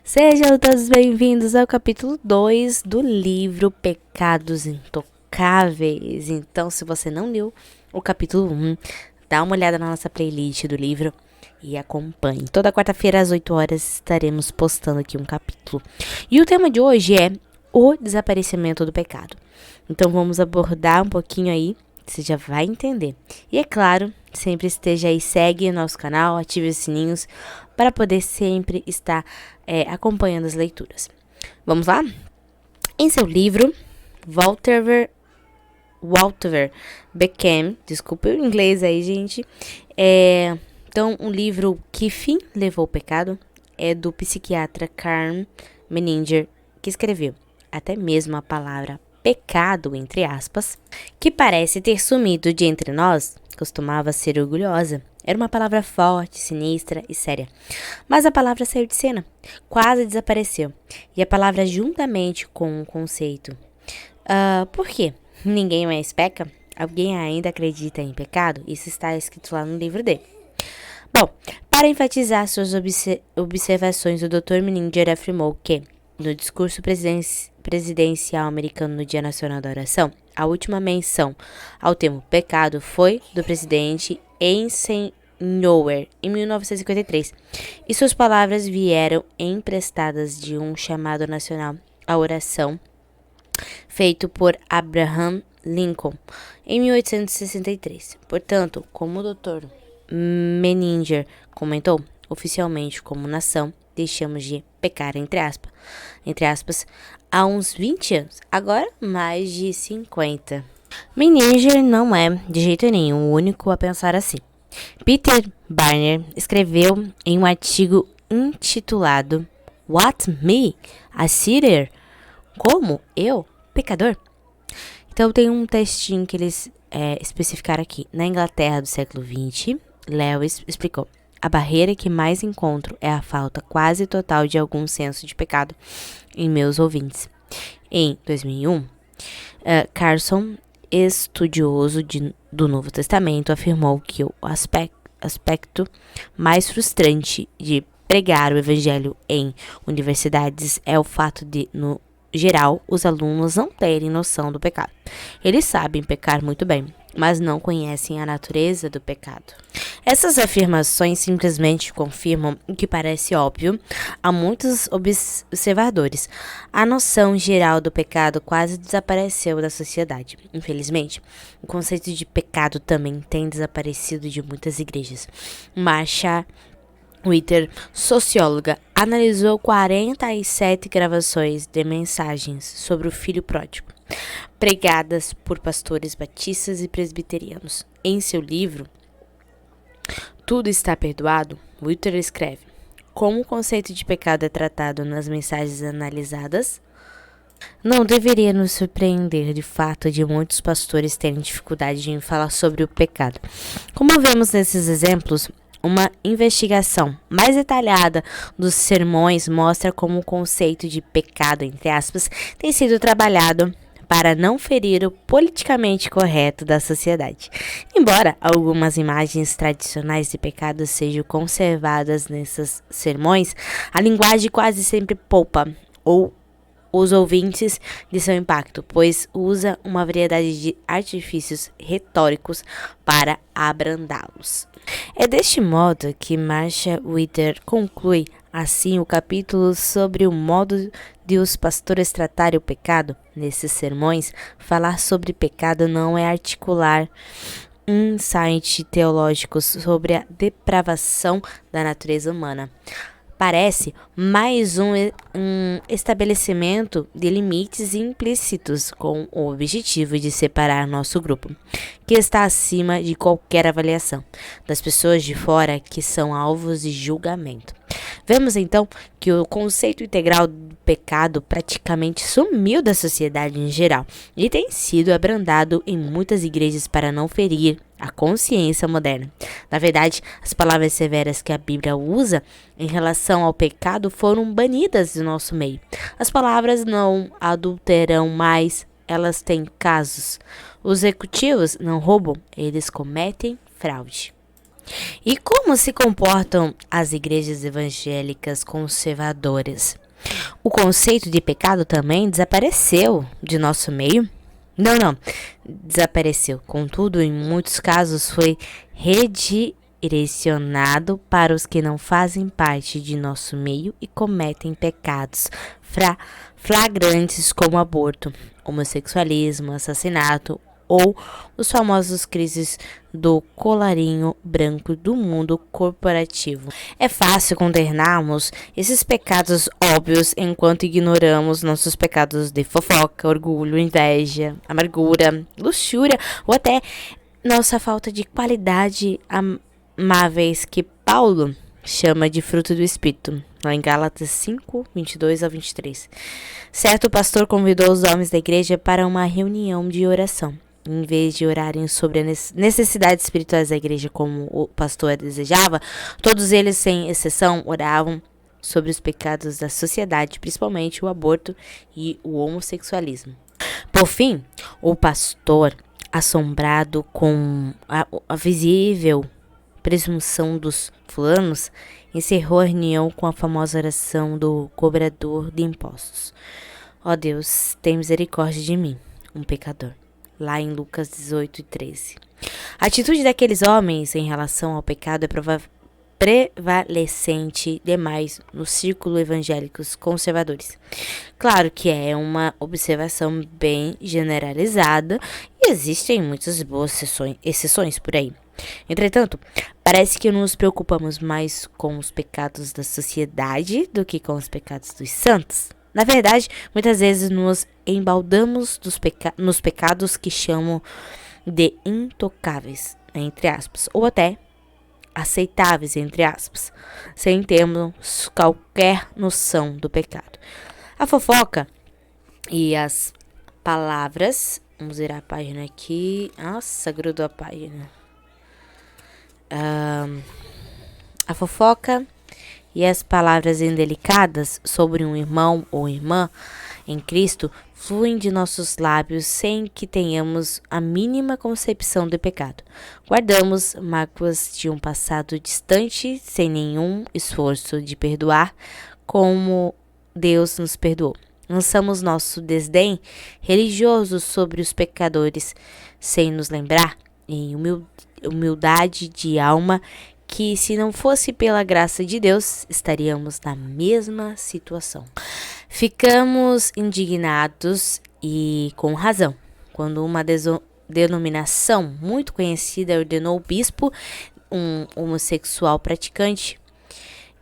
Sejam todos bem-vindos ao capítulo 2 do livro Pecados Intocáveis. Então, se você não leu o capítulo 1, dá uma olhada na nossa playlist do livro e acompanhe. Toda quarta-feira às 8 horas estaremos postando aqui um capítulo. E o tema de hoje é o desaparecimento do pecado. Então, vamos abordar um pouquinho aí, você já vai entender. E é claro, sempre esteja aí, segue o nosso canal, ative os sininhos para poder sempre estar acompanhando as leituras. Vamos lá? Em seu livro, Walter Bentham, desculpa o inglês aí, gente. Então, um livro Que Fim Levou o Pecado é do psiquiatra Karl Menninger, que escreveu até mesmo a palavra pecado, entre aspas, que parece ter sumido de entre nós, costumava ser orgulhosa. Era uma palavra forte, sinistra e séria. Mas a palavra saiu de cena, quase desapareceu. E a palavra juntamente com o conceito. Por quê? Ninguém mais peca? Alguém ainda acredita em pecado? Isso está escrito lá no livro dele. Bom, para enfatizar suas observações, o Dr. Menninger afirmou que, no discurso presidencial americano no Dia Nacional da Oração, a última menção ao termo pecado foi do presidente Eisenhower, em 1953, e suas palavras vieram emprestadas de um chamado nacional à oração feito por Abraham Lincoln, em 1863. Portanto, como o Dr. Menninger comentou, oficialmente como nação, deixamos de pecar, entre aspas, há uns 20 anos, agora mais de 50. Menninger não é, de jeito nenhum, o único a pensar assim. Peter Barner escreveu em um artigo intitulado What Me? A Sinner? Como? Eu? Pecador? Então tem um textinho que eles especificaram aqui. Na Inglaterra do século XX, Lewis explicou: a barreira que mais encontro é a falta quase total de algum senso de pecado em meus ouvintes. Em 2001, Carson, estudioso do Novo Testamento, afirmou que o aspecto mais frustrante de pregar o evangelho em universidades é o fato de, no geral, os alunos não terem noção do pecado. Eles sabem pecar muito bem, mas não conhecem a natureza do pecado. Essas afirmações simplesmente confirmam o que parece óbvio a muitos observadores. A noção geral do pecado quase desapareceu da sociedade. Infelizmente, o conceito de pecado também tem desaparecido de muitas igrejas. Marcia Witter, socióloga, analisou 47 gravações de mensagens sobre o filho pródigo, pregadas por pastores batistas e presbiterianos. Em seu livro Tudo Está Perdoado, Witter escreve: como o conceito de pecado é tratado nas mensagens analisadas, não deveria nos surpreender de fato de muitos pastores terem dificuldade em falar sobre o pecado. Como vemos nesses exemplos, uma investigação mais detalhada dos sermões mostra como o conceito de pecado, entre aspas, tem sido trabalhado para não ferir o politicamente correto da sociedade. Embora algumas imagens tradicionais de pecado sejam conservadas nesses sermões, a linguagem quase sempre poupa ou os ouvintes de seu impacto, pois usa uma variedade de artifícios retóricos para abrandá-los. É deste modo que Marcia Witter conclui assim o capítulo sobre o modo de os pastores tratarem o pecado. Nesses sermões, falar sobre pecado não é articular insights teológicos sobre a depravação da natureza humana. Parece mais um estabelecimento de limites implícitos com o objetivo de separar nosso grupo, que está acima de qualquer avaliação, das pessoas de fora que são alvos de julgamento. Vemos então que o conceito integral do pecado praticamente sumiu da sociedade em geral e tem sido abrandado em muitas igrejas para não ferir a consciência moderna. Na verdade, as palavras severas que a Bíblia usa em relação ao pecado foram banidas do nosso meio. As palavras não adulteram mais, elas têm casos. Os executivos não roubam, eles cometem fraude. E como se comportam as igrejas evangélicas conservadoras? O conceito de pecado também desapareceu de nosso meio? Não, desapareceu. Contudo, em muitos casos foi redirecionado para os que não fazem parte de nosso meio e cometem pecados flagrantes como aborto, homossexualismo, assassinato ou os famosos crises do colarinho branco do mundo corporativo. É fácil condenarmos esses pecados óbvios enquanto ignoramos nossos pecados de fofoca, orgulho, inveja, amargura, luxúria ou até nossa falta de qualidade amáveis que Paulo chama de fruto do Espírito, lá em Gálatas 5, 22 a 23. Certo pastor convidou os homens da igreja para uma reunião de oração. Em vez de orarem sobre as necessidades espirituais da igreja como o pastor desejava, todos eles, sem exceção, oravam sobre os pecados da sociedade, principalmente o aborto e o homossexualismo. Por fim, o pastor, assombrado com a visível presunção dos fulanos, encerrou a reunião com a famosa oração do cobrador de impostos. Ó Deus, tem misericórdia de mim, um pecador. Lá em Lucas 18 e 13. A atitude daqueles homens em relação ao pecado é prevalecente demais nos círculos evangélicos conservadores. Claro que é uma observação bem generalizada e existem muitas boas exceções por aí. Entretanto, parece que nos preocupamos mais com os pecados da sociedade do que com os pecados dos santos. Na verdade, muitas vezes nos embaldamos nos pecados que chamam de intocáveis, entre aspas, ou até aceitáveis, entre aspas, sem termos qualquer noção do pecado. A fofoca e as palavras, vamos virar a página aqui, nossa, grudou a página. A fofoca e as palavras indelicadas sobre um irmão ou irmã em Cristo fluem de nossos lábios sem que tenhamos a mínima concepção do pecado. Guardamos mágoas de um passado distante sem nenhum esforço de perdoar como Deus nos perdoou. Lançamos nosso desdém religioso sobre os pecadores sem nos lembrar, em humildade de alma, que se não fosse pela graça de Deus, estaríamos na mesma situação. Ficamos indignados e com razão, quando uma denominação muito conhecida ordenou o bispo, um homossexual praticante,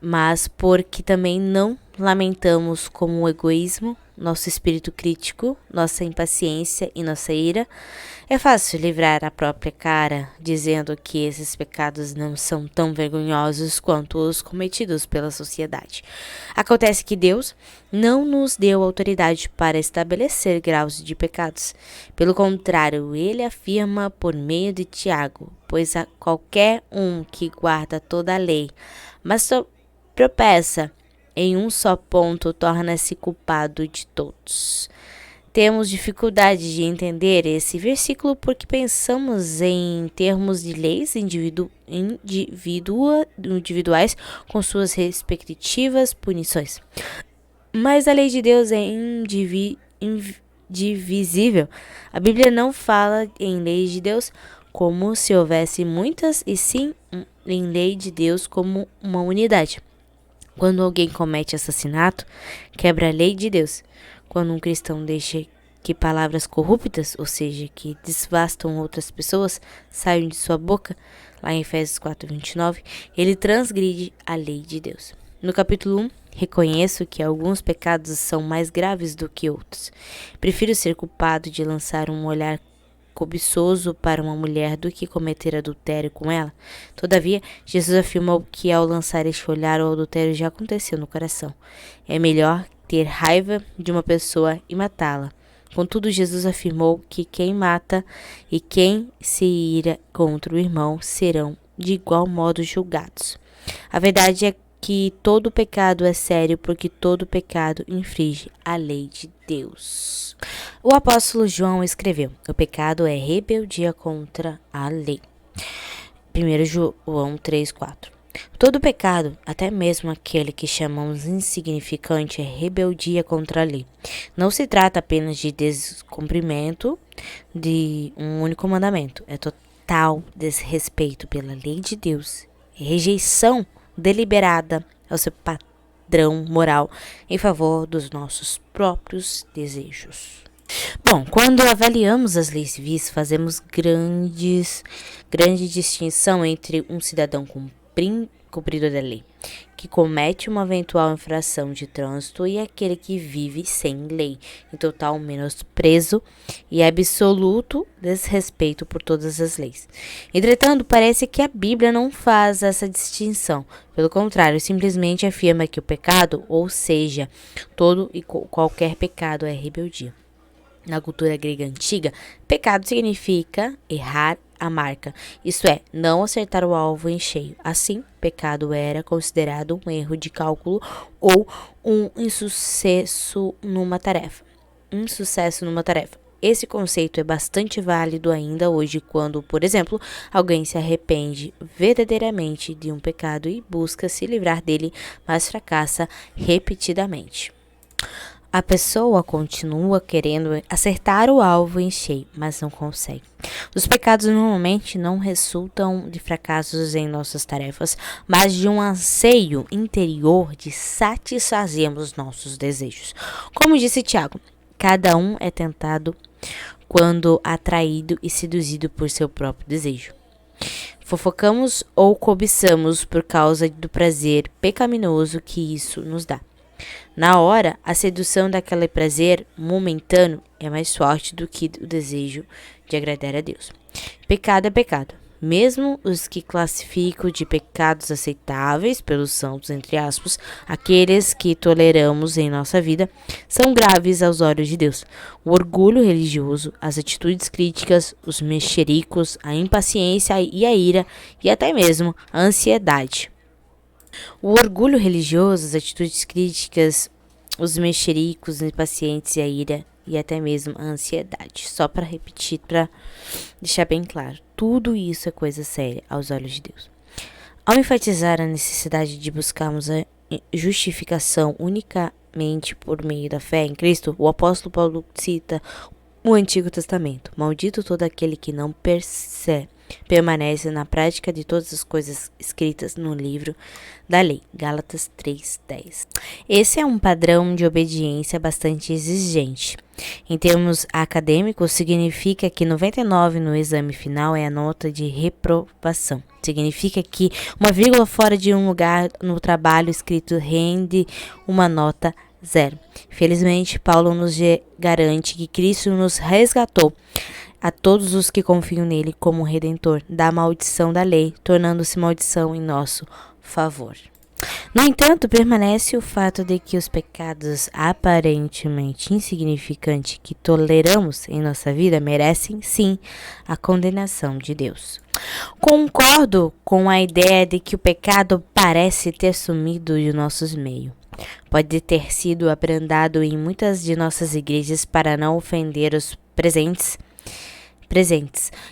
mas porque também não lamentamos como o egoísmo, nosso espírito crítico, nossa impaciência e nossa ira. É fácil livrar a própria cara dizendo que esses pecados não são tão vergonhosos quanto os cometidos pela sociedade. Acontece que Deus não nos deu autoridade para estabelecer graus de pecados. Pelo contrário, ele afirma por meio de Tiago, pois a qualquer um que guarda toda a lei, mas tropeça em um só ponto, torna-se culpado de todos. Temos dificuldade de entender esse versículo porque pensamos em termos de leis individuais com suas respectivas punições. Mas a lei de Deus é indivisível. A Bíblia não fala em lei de Deus como se houvesse muitas, e sim em lei de Deus como uma unidade. Quando alguém comete assassinato, quebra a lei de Deus. Quando um cristão deixa que palavras corruptas, ou seja, que desvastam outras pessoas, saiam de sua boca, lá em Efésios 4:29, ele transgride a lei de Deus. No capítulo 1, reconheço que alguns pecados são mais graves do que outros. Prefiro ser culpado de lançar um olhar cobiçoso para uma mulher do que cometer adultério com ela. Todavia, Jesus afirmou que ao lançar este olhar, o adultério já aconteceu no coração. É melhor ter raiva de uma pessoa e matá-la. Contudo, Jesus afirmou que quem mata e quem se ira contra o irmão serão de igual modo julgados. A verdade é que todo pecado é sério porque todo pecado infringe a lei de Deus. O apóstolo João escreveu: o pecado é rebeldia contra a lei. 1 João 3,4. Todo pecado, até mesmo aquele que chamamos insignificante, é rebeldia contra a lei. Não se trata apenas de descumprimento de um único mandamento. É total desrespeito pela lei de Deus. Rejeição deliberada ao seu padrão moral em favor dos nossos próprios desejos. Bom, quando avaliamos as leis civis, fazemos grande distinção entre um cidadão cumpridor da lei, que comete uma eventual infração de trânsito, e aquele que vive sem lei, em total menosprezo e absoluto desrespeito por todas as leis. Entretanto, parece que a Bíblia não faz essa distinção. Pelo contrário, simplesmente afirma que o pecado, ou seja, todo e qualquer pecado, é rebeldia. Na cultura grega antiga, pecado significa errar a marca, isto é, não acertar o alvo em cheio. Assim, pecado era considerado um erro de cálculo ou um insucesso numa tarefa. Esse conceito é bastante válido ainda hoje quando, por exemplo, alguém se arrepende verdadeiramente de um pecado e busca se livrar dele, mas fracassa repetidamente. A pessoa continua querendo acertar o alvo em cheio, mas não consegue. Os pecados normalmente não resultam de fracassos em nossas tarefas, mas de um anseio interior de satisfazermos nossos desejos. Como disse Tiago, cada um é tentado quando atraído e seduzido por seu próprio desejo. Fofocamos ou cobiçamos por causa do prazer pecaminoso que isso nos dá. Na hora, a sedução daquele prazer momentâneo é mais forte do que o desejo de agradar a Deus. Pecado é pecado. Mesmo os que classificam de pecados aceitáveis pelos santos, entre aspas, aqueles que toleramos em nossa vida, são graves aos olhos de Deus. O orgulho religioso, as atitudes críticas, os mexericos, a impaciência e a ira, e até mesmo a ansiedade. O orgulho religioso, as atitudes críticas, os mexericos, os impacientes e a ira, e até mesmo a ansiedade. Só para repetir, para deixar bem claro, tudo isso é coisa séria aos olhos de Deus. Ao enfatizar a necessidade de buscarmos a justificação unicamente por meio da fé em Cristo, o apóstolo Paulo cita o Antigo Testamento. Maldito todo aquele que não permanece na prática de todas as coisas escritas no livro da lei. Gálatas 3:10. Esse é um padrão de obediência bastante exigente. Em termos acadêmicos, significa que 99 no exame final é a nota de reprovação. Significa que uma vírgula fora de um lugar no trabalho escrito rende uma nota 0. Felizmente, Paulo nos garante que Cristo nos resgatou a todos os que confiam nele como Redentor da maldição da lei, tornando-se maldição em nosso favor. No entanto, permanece o fato de que os pecados aparentemente insignificantes que toleramos em nossa vida merecem, sim, a condenação de Deus. Concordo com a ideia de que o pecado parece ter sumido de nossos meios. Pode ter sido abrandado em muitas de nossas igrejas para não ofender os presentes.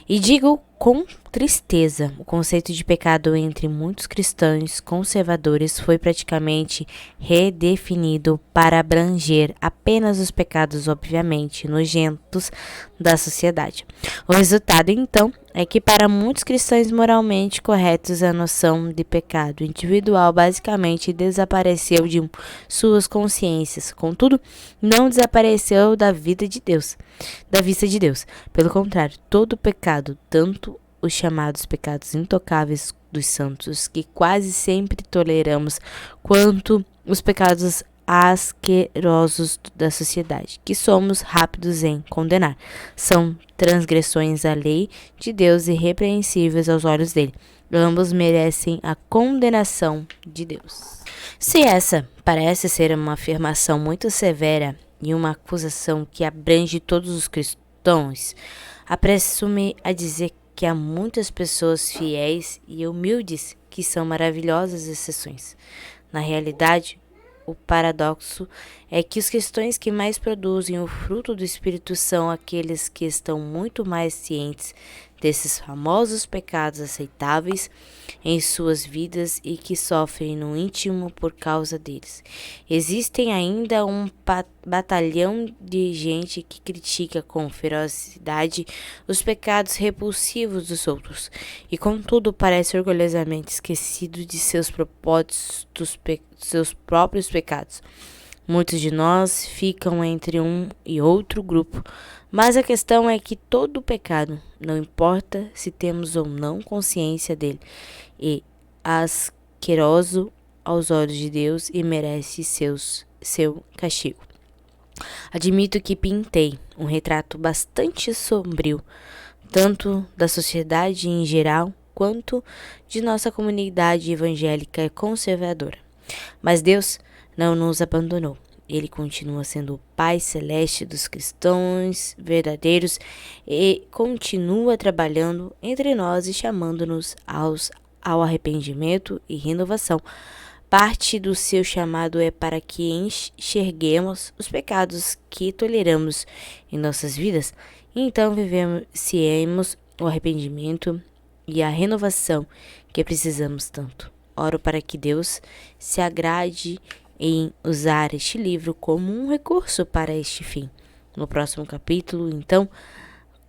E digo com tristeza, o conceito de pecado entre muitos cristãos conservadores foi praticamente redefinido para abranger apenas os pecados obviamente nojentos da sociedade. O resultado, então, é que para muitos cristãos moralmente corretos a noção de pecado individual basicamente desapareceu de suas consciências. Contudo, não desapareceu da vista de Deus. Pelo contrário, todo pecado, tanto os chamados pecados intocáveis dos santos, que quase sempre toleramos, quanto os pecados asquerosos da sociedade, que somos rápidos em condenar, são transgressões à lei de Deus irrepreensíveis aos olhos dele. Ambos merecem a condenação de Deus. Se essa parece ser uma afirmação muito severa e uma acusação que abrange todos os cristãos, apresso-me a dizer que há muitas pessoas fiéis e humildes que são maravilhosas exceções. Na realidade, O paradoxo é que as questões que mais produzem o fruto do Espírito são aqueles que estão muito mais cientes desses famosos pecados aceitáveis em suas vidas e que sofrem no íntimo por causa deles. Existem ainda um batalhão de gente que critica com ferocidade os pecados repulsivos dos outros e, contudo, parece orgulhosamente esquecido de seus seus próprios pecados. Muitos de nós ficam entre um e outro grupo, mas a questão é que todo pecado, não importa se temos ou não consciência dele, é asqueroso aos olhos de Deus e merece seu castigo. Admito que pintei um retrato bastante sombrio, tanto da sociedade em geral quanto de nossa comunidade evangélica conservadora. Mas Deus não nos abandonou. Ele continua sendo o Pai Celeste dos cristãos verdadeiros e continua trabalhando entre nós e chamando-nos ao arrependimento e renovação. Parte do seu chamado é para que enxerguemos os pecados que toleramos em nossas vidas e então vivenciemos o arrependimento e a renovação que precisamos tanto. Oro para que Deus se agrade em usar este livro como um recurso para este fim. No próximo capítulo, então,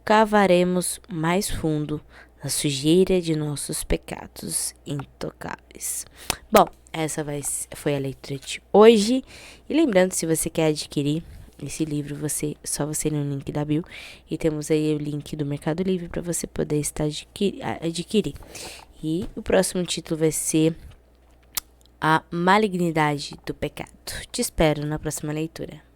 cavaremos mais fundo na sujeira de nossos pecados intocáveis. Bom, essa foi a leitura de hoje. E lembrando, se você quer adquirir esse livro, só você ir no link da bio. E temos aí o link do Mercado Livre para você poder estar adquirir. E o próximo título vai ser A Malignidade do Pecado. Te espero na próxima leitura.